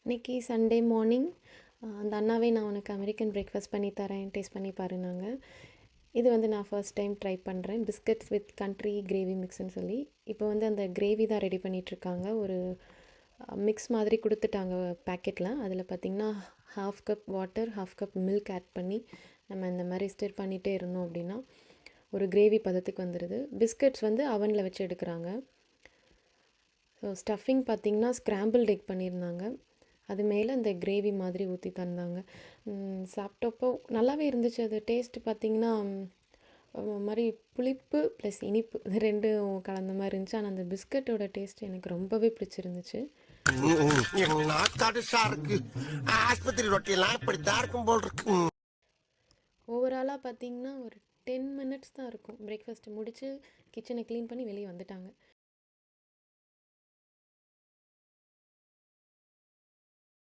இன்னைக்கு Sunday morning அந்த அண்ணாவே நான் உனக்கு அமெரிக்கன் பிரேக்ஃபாஸ்ட் பண்ணி தரேன், டேஸ்ட் பண்ணி பாருனாங்க. இது வந்து நான் ஃபர்ஸ்ட் டைம் ட்ரை பண்ணுறேன். பிஸ்கட்ஸ் வித் கண்ட்ரி கிரேவி மிக்ஸ்ன்னு சொல்லி. இப்போ வந்து அந்த கிரேவி தான் ரெடி பண்ணிகிட்ருக்காங்க. ஒரு மிக்ஸ் மாதிரி கொடுத்துட்டாங்க பேக்கெட்டில். அதில் பார்த்திங்கன்னா 1/2 cup water, 1/2 cup milk add பண்ணி நம்ம இந்த மாதிரி ஸ்டிர் பண்ணிகிட்டே இருந்தோம் அப்படின்னா ஒரு கிரேவி பதத்துக்கு வந்துடுது. பிஸ்கட்ஸ் வந்து அவனில் வச்சு எடுக்கிறாங்க. ஸோ ஸ்டஃபிங் பார்த்திங்கன்னா ஸ்க்ராம்பிள்ட் எக் பண்ணியிருந்தாங்க. அது மேலே அந்த கிரேவி மாதிரி ஊற்றி தந்தாங்க. சாப்பிட்டப்போ நல்லாவே இருந்துச்சு. அது டேஸ்ட்டு பார்த்திங்கன்னா ஒரு மாதிரி புளிப்பு ப்ளஸ் இனிப்பு இது ரெண்டும் கலந்த மாதிரி இருந்துச்சு. ஆனால் அந்த பிஸ்கட்டோட டேஸ்ட் எனக்கு ரொம்பவே பிடிச்சிருந்துச்சு. ஓவராலாக பார்த்திங்கன்னா ஒரு 10 மினிட்ஸ் தான் இருக்கும். பிரேக்ஃபாஸ்ட்டு முடித்து கிச்சனை க்ளீன் பண்ணி வெளியே வந்துட்டாங்க.